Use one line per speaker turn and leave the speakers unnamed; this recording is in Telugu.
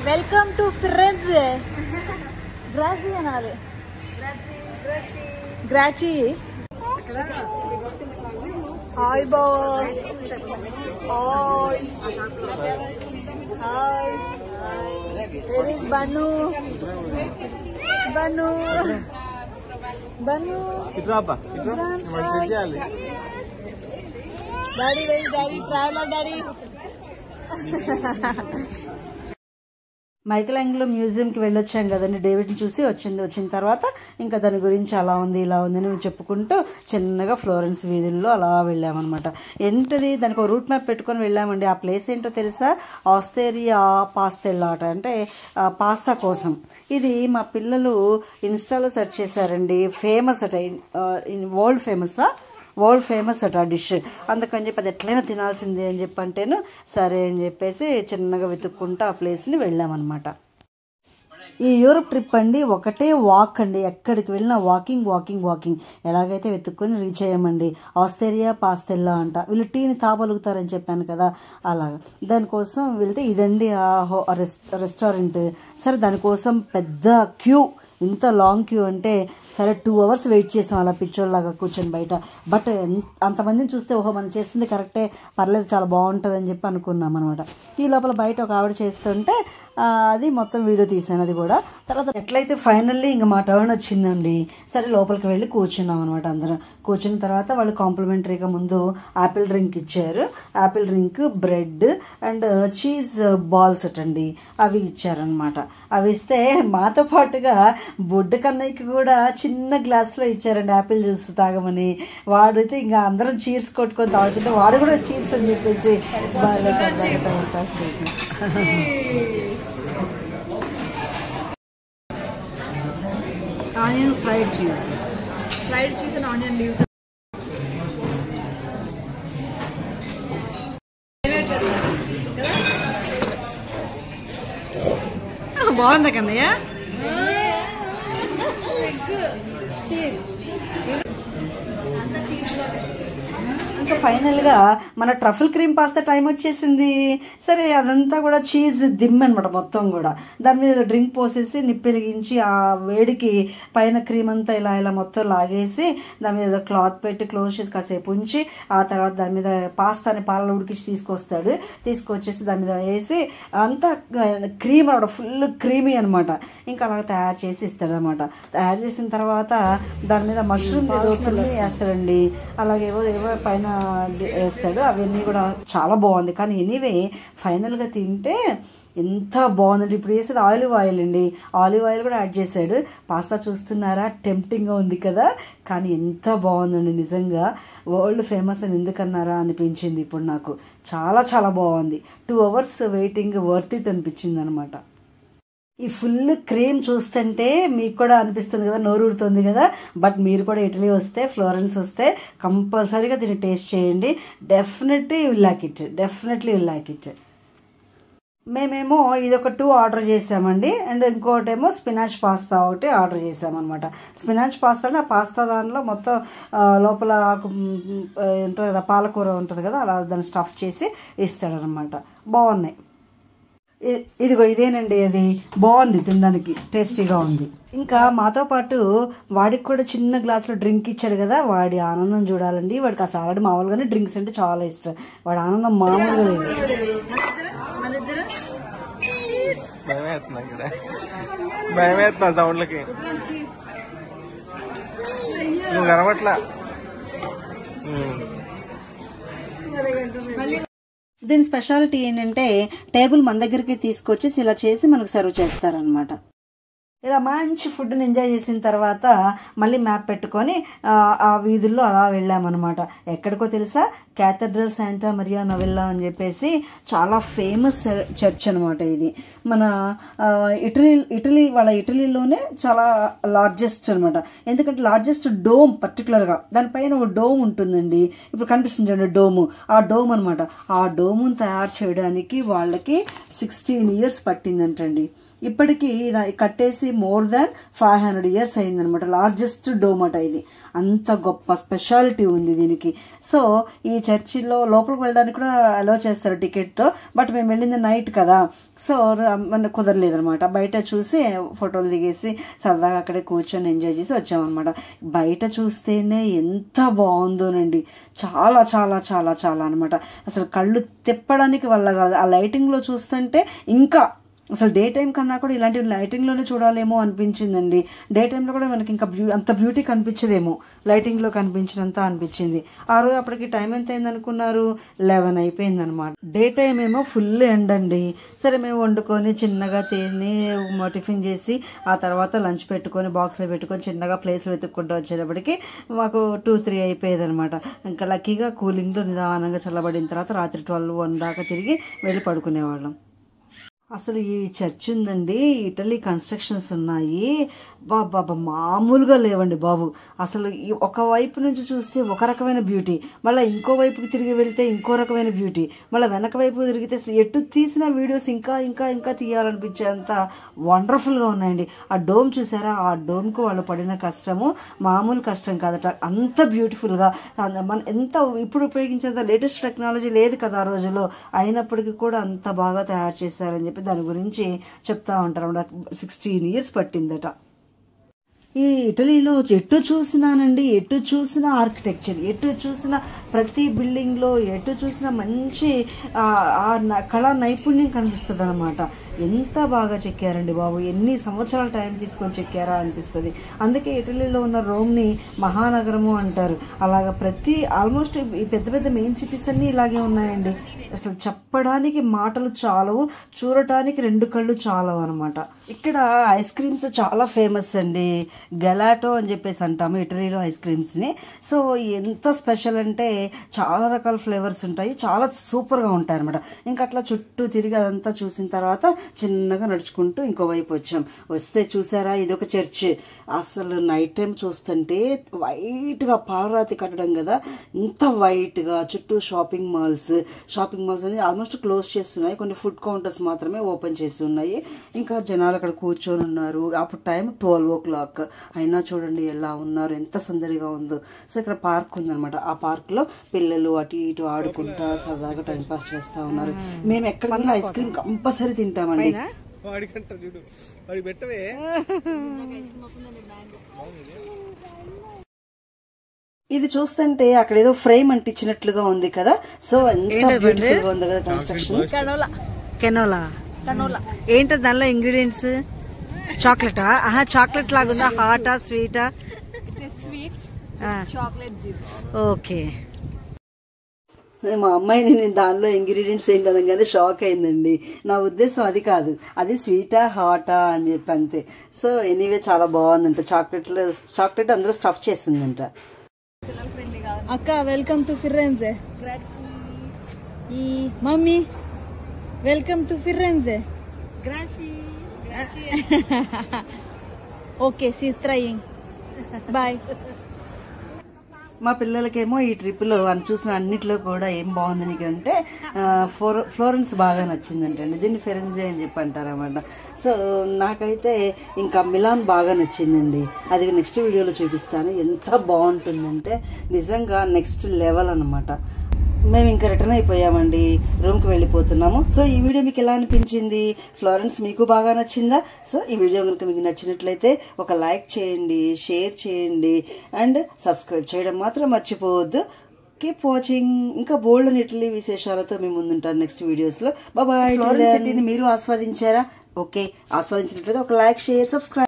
Welcome to Firenze. Grazie అనాలి. Grazie. Hi bye. Hi. Hi. Where is Banu? Banu. Banu.
Itrapa.
Daddy, where is Daddy? Traveler Daddy. Michelangelo మ్యూజియంకి వెళ్ళొచ్చాం కదండి. డేవిడ్ని చూసి వచ్చిన తర్వాత ఇంకా దాని గురించి అలా ఉంది ఇలా ఉంది అని చెప్పుకుంటూ చిన్నగా ఫ్లోరెన్స్ వీధుల్లో అలా వెళ్ళామన్నమాట. ఏంటది దానికి ఒక రూట్ మ్యాప్ పెట్టుకొని వెళ్ళామండి. ఆ ప్లేస్ ఏంటో తెలుసా? ఆస్టేరియా పాస్తెల్లా అట, అంటే పాస్తా కోసం. ఇది మా పిల్లలు ఇన్స్టాలో సెర్చ్ చేశారండి. ఫేమస్ అట, వరల్డ్ ఫేమస్ అట ఆ డిష్. అందుకని చెప్పి అది ఎట్లయినా తినాల్సిందే అని చెప్పి అంటేను సరే అని చెప్పేసి చిన్నగా వెతుక్కుంటూ ఆ ప్లేస్ని వెళ్ళామన్నమాట. ఈ యూరోప్ ట్రిప్ అండి ఒకటే వాక్ అండి. ఎక్కడికి వెళ్ళినా వాకింగ్ ఎలాగైతే వెతుక్కొని రీచ్ అయ్యామండి. ఆస్టేరియా పాస్తెల్లా అంట. వీళ్ళు టీని తాగలుగుతారని చెప్పాను కదా, అలాగా. దానికోసం వెళ్తే ఇదండి ఆ రెస్టారెంట్. సరే దానికోసం పెద్ద క్యూ, ఇంత లాంగ్ క్యూ అంటే సరే 2 hours వెయిట్ చేసాం అలా పిచ్చోళ్ళలాగా కూర్చొని బయట. బట్ అంతమందిని చూస్తే ఓహో మనం చేస్తుంది కరెక్టే, పర్లేదు చాలా బాగుంటుంది అని చెప్పి అనుకున్నాం అనమాట. ఈ లోపల బయట ఒక ఆవిడ చేస్తుంటే అది మొత్తం వీడియో తీసాను అది కూడా. తర్వాత ఎట్లయితే ఫైనల్లీ ఇంకా మా టర్న్ వచ్చిందండి. సరే లోపలికి వెళ్ళి కూర్చున్నాం అనమాట. అందరం కూర్చున్న తర్వాత వాళ్ళు కాంప్లిమెంటరీగా ముందు యాపిల్ డ్రింక్ ఇచ్చారు. Apple drink, bread and cheese balls అటండి అవి ఇచ్చారనమాట. అవి ఇస్తే మాతో పాటుగా బొడ్డు కన్నయ్యకి కూడా చిన్న గ్లాస్లో ఇచ్చారండి యాపిల్ జ్యూస్ తాగమని. వాడైతే ఇంకా అందరం చీర్స్ కొట్టుకొని తాగుతుంటే వాడు కూడా చీర్స్ అని చెప్పేసి బాగా onion fried cheese and onion leaves. బాగుందా కన్నయ్య? ఇంకా ఫైనల్గా మన ట్రఫుల్ క్రీమ్ పాస్తా టైం వచ్చేసింది. సరే అదంతా కూడా చీజ్ దిమ్ అనమాట మొత్తం కూడా. దాని మీద డ్రింక్ పోసేసి నిప్పెరిగించి ఆ వేడికి పైన క్రీమ్ అంతా ఇలా మొత్తం లాగేసి దాని మీద క్లాత్ పెట్టి క్లోజ్ చేసి కాసేపు ఉంచి ఆ తర్వాత దాని మీద పాస్తాని పాలలో ఉడికించి తీసుకొచ్చేసి దాని మీద వేసి అంతా క్రీమ్ అనమాట, ఫుల్ క్రీమీ అనమాట. ఇంకా అలా తయారు చేసి ఇస్తాడు అనమాట. తయారు చేసిన తర్వాత దాని మీద మష్రూమ్ వేస్తాడండి. అలాగే ఏవో పైన వేస్తాడు. అవన్నీ కూడా చాలా బాగుంది. కానీ ఎనీవే ఫైనల్గా తింటే ఎంత బాగుందండి. ఇప్పుడు వేసేది ఆలివ్ ఆయిల్ అండి. ఆలివ్ ఆయిల్ కూడా యాడ్ చేశాడు. పాస్తా చూస్తున్నారా, టెంప్టింగ్గా ఉంది కదా, కానీ ఎంత బాగుందండి నిజంగా. వరల్డ్ ఫేమస్ అని ఎందుకన్నారా అనిపించింది ఇప్పుడు నాకు. చాలా చాలా బాగుంది. 2 hours వెయిటింగ్ వర్త్ ఇట్ అనిపించింది అనమాట. ఈ ఫుల్ క్రీమ్ చూస్తుంటే మీకు కూడా అనిపిస్తుంది కదా, నోరూరుతుంది కదా. బట్ మీరు కూడా ఇటలీ వస్తే, ఫ్లోరెన్స్ వస్తే కంపల్సరీగా దీన్ని టేస్ట్ చేయండి. Definitely will like it. మేమేమో ఇదొక 2 ఆర్డర్ చేసామండి. అండ్ ఇంకోటేమో స్పినాచ్ పాస్తా ఒకటి ఆర్డర్ చేసామన్నమాట. స్పినాచ్ పాస్తా అంటే ఆ పాస్తా దానిలో మొత్తం లోపల ఉంటుంది కదా, పాలకూర ఉంటుంది కదా, అలా దాన్ని స్టఫ్ చేసి ఇస్తాడనమాట. బాగున్నాయి. ఇదిగో ఇదేనండి, అది బాగుంది, తినడానికి టేస్టీగా ఉంది. ఇంకా మాతో పాటు వాడికి కూడా చిన్న గ్లాసులో డ్రింక్ ఇచ్చాడు కదా, వాడి ఆనందం చూడాలండి. వాడికి అసలు ఆల్రెడీ మామూలుగానే డ్రింక్స్ అంటే చాలా ఇష్టం. వాడి ఆనందం మామూలుగా లేదు.
భయమేస్తున్నా సౌండ్లకి, నువ్వు కనబట్లా.
దీని స్పెషాలిటీ ఏంటంటే టేబుల్ మన దగ్గరికి తీసుకొచ్చేసి ఇలా చేసి మనకు సర్వ్ చేస్తారనమాట. ఇలా మంచి ఫుడ్ని ఎంజాయ్ చేసిన తర్వాత మళ్ళీ మ్యాప్ పెట్టుకొని ఆ వీధుల్లో అలా వెళ్ళామన్నమాట. ఎక్కడికో తెలుసా? క్యాథడ్రల్ శాంటా మరియా నోవెల్లా అని చెప్పేసి చాలా ఫేమస్ చర్చ్ అనమాట. ఇది మన ఇటలీలోనే చాలా లార్జెస్ట్ అనమాట. ఎందుకంటే లార్జెస్ట్ డోమ్ పర్టికులర్గా దానిపైన ఒక డోమ్ ఉంటుందండి. ఇప్పుడు కనిపిస్తుంది చూడండి డోము, ఆ డోమ్ అనమాట. ఆ డోమును తయారు చేయడానికి వాళ్ళకి 16 years పట్టిందంటండి. ఇప్పటికీ కట్టేసి మోర్ దాన్ 500 years అయిందనమాట. లార్జెస్ట్ డోమ్ అట ఇది. అంత గొప్ప స్పెషాలిటీ ఉంది దీనికి. సో ఈ చర్చిలో లోపలికి వెళ్ళడానికి కూడా అలో చేస్తారు టికెట్తో. బట్ మేము వెళ్ళింది నైట్ కదా, సో మనకు కుదరలేదు అనమాట. బయట చూసి ఫోటోలు దిగేసి సరదాగా అక్కడే కూర్చొని ఎంజాయ్ చేసి వచ్చామన్నమాట. బయట చూస్తేనే ఎంత బాగుందోనండి, చాలా చాలా చాలా చాలా అనమాట. అసలు కళ్ళు తిప్పడానికి వల్ల కాదు, ఆ లైటింగ్లో చూస్తుంటే ఇంకా అసలు డే టైం కన్నా కూడా ఇలాంటి లైటింగ్లోనే చూడాలేమో అనిపించిందండి. డే టైంలో కూడా మనకి ఇంకా అంత బ్యూటీ కనిపించదేమో, లైటింగ్లో కనిపించినంత అనిపించింది. ఆ రోజు అప్పటికి టైం ఎంత అయింది అనుకున్నారు? 11 అయిపోయింది అనమాట. డే టైం ఏమో ఫుల్ ఎండ్ అండి. సరే మేము వండుకొని చిన్నగా తిని టిఫిన్ చేసి ఆ తర్వాత లంచ్ పెట్టుకొని బాక్స్లో పెట్టుకొని చిన్నగా ప్లేస్లో వెతుక్కుంటూ వచ్చేటప్పటికి మాకు 2-3 అయిపోయేది అనమాట. ఇంకా లక్కీగా కూలింగ్లో నిదానంగా చల్లబడిన తర్వాత రాత్రి 12-1 దాకా తిరిగి వెళ్ళి పడుకునేవాళ్ళం. అసలు ఈ చర్చ్ ఉందండి, ఇటలీ కన్స్ట్రక్షన్స్ ఉన్నాయి, బాబా మామూలుగా లేవండి బాబు. అసలు ఒక వైపు నుంచి చూస్తే ఒక రకమైన బ్యూటీ, మళ్ళీ ఇంకో వైపుకి తిరిగి వెళ్తే ఇంకో రకమైన బ్యూటీ, మళ్ళీ వెనక వైపు తిరిగితే ఎటు తీసిన వీడియోస్ ఇంకా ఇంకా ఇంకా తీయాలనిపించేంత వండర్ఫుల్గా ఉన్నాయండి. ఆ డోమ్ చూసారా, ఆ డోమ్కు వాళ్ళు పడిన కష్టము మామూలు కష్టం కాదట. అంత బ్యూటిఫుల్గా మన ఎంత ఇప్పుడు ఉపయోగించేంత లేటెస్ట్ టెక్నాలజీ లేదు కదా ఆ రోజుల్లో, అయినప్పటికీ కూడా అంత బాగా తయారు చేశారని చెప్పి దాని గురించి చెప్తా ఉంటారు. 16 years పట్టిందట. ఈ ఇటలీలో ఎటు చూసినానండి, ఎటు చూసినా ఆర్కిటెక్చర్, ఎటు చూసినా ప్రతి బిల్డింగ్లో ఎటు చూసినా మంచి కళా నైపుణ్యం కనిపిస్తుంది అనమాట. ఎంత బాగా చెక్కారండి బాబు, ఎన్ని సంవత్సరాల టైం తీసుకొని చెక్కారా అనిపిస్తుంది. అందుకే ఇటలీలో ఉన్న రోమ్ని మహానగరము అంటారు. అలాగా ఆల్మోస్ట్ ఈ పెద్ద పెద్ద మెయిన్ సిటీస్ అన్నీ ఇలాగే ఉన్నాయండి. అసలు చెప్పడానికి మాటలు చాలవు, చూడటానికి 2 కళ్ళు చాలవు అనమాట. ఇక్కడ ఐస్ క్రీమ్స్ చాలా ఫేమస్ అండి. గెలాటో అని చెప్పేసి అంటాము ఇటలీలో ఐస్ క్రీమ్స్ని. సో ఎంత స్పెషల్ అంటే చాలా రకాల ఫ్లేవర్స్ ఉంటాయి, చాలా సూపర్గా ఉంటాయి అనమాట. ఇంకా అట్లా చుట్టూ తిరిగి అదంతా చూసిన తర్వాత చిన్నగా నడుచుకుంటూ ఇంకో వైపు వస్తే చూసారా, ఇది ఒక చర్చ్. అసలు నైట్ టైం చూస్తుంటే వైట్గా పాలరాతి కట్టడం కదా, ఇంత వైట్గా చుట్టూ షాపింగ్ మాల్స్ అనేది ఆల్మోస్ట్ క్లోజ్ చేస్తున్నాయి. కొన్ని ఫుడ్ కౌంటర్స్ మాత్రమే ఓపెన్ చేసి ఉన్నాయి. ఇంకా జనాలు అక్కడ కూర్చొని ఉన్నారు. అప్పుడు టైం 12 o'clock అయినా చూడండి ఎలా ఉన్నారు, ఎంత సందడిగా ఉందో. సో ఇక్కడ పార్క్ ఉందనమాట. ఆ పార్క్ లో పిల్లలు అటు ఇటు ఆడుకుంటా సరదాగా టైం పాస్ చేస్తా ఉన్నారు. మేము ఎక్కడికన్నా ఐస్ క్రీమ్ కంపల్సరీ తింటామండి. ఇది చూస్తుంటే అక్కడ ఏదో ఫ్రేమ్ అంటించినట్లుగా ఉంది కదా. సో ఎంత బ్యూటిఫుల్ గా ఉంది కదా కన్స్ట్రక్షన్. కెనోలా ఏంటో దానిలో ఇంగ్రీడియంట్స్? చాక్లెటా? చాక్లెట్ లాగుందా? హాటా స్వీటా? ఓకే. మా అమ్మాయిని నేను దానిలో ఇంగ్రీడియంట్స్ ఏంటనగానే షాక్ అయిందండి. నా ఉద్దేశం అది కాదు, అది స్వీటా హాటా అని చెప్పి అంతే. సో ఎనీవే చాలా బాగుందంట. చాక్లెట్ అందులో స్టఫ్ చేసిందంట.
అక్క welcome to Firenze. Mummy welcome to Firenze. Okay see trying. Bye.
మా పిల్లలకేమో ఈ ట్రిప్లో చూసిన అన్నిట్లో కూడా ఏం బాగుంది నీకంటే ఫ్లోరెన్స్ బాగా నచ్చిందంటండి. దీన్ని ఫిరెంజే అని చెప్పి అంటారన్నమాట. సో నాకైతే ఇంకా మిలాన్ బాగా నచ్చిందండి. అది నెక్స్ట్ వీడియోలో చూపిస్తాను. ఎంత బాగుంటుందంటే నిజంగా నెక్స్ట్ లెవెల్ అనమాట. మేము ఇంకా రిటర్న్ అయిపోయామండి, రూమ్కి వెళ్ళిపోతున్నాము. సో ఈ వీడియో మీకు ఎలా అనిపించింది? ఫ్లోరెన్స్ మీకు బాగా నచ్చిందా? సో ఈ వీడియో కనుక మీకు నచ్చినట్లయితే ఒక లైక్ చేయండి, షేర్ చేయండి అండ్ సబ్స్క్రైబ్ చేయడం మాత్రం మర్చిపోవద్దు. Keep watching. ఇంకా బోల్డ్ ఇటలీ విశేషాలతో మేము ముందుంటాను నెక్స్ట్ వీడియోస్ లో. బాయ్. ఫ్లోరెన్స్ సిటీని మీరు ఆస్వాదించారా? ఓకే, ఆస్వాదించినట్లయితే ఒక లైక్, షేర్, సబ్స్క్రైబ్.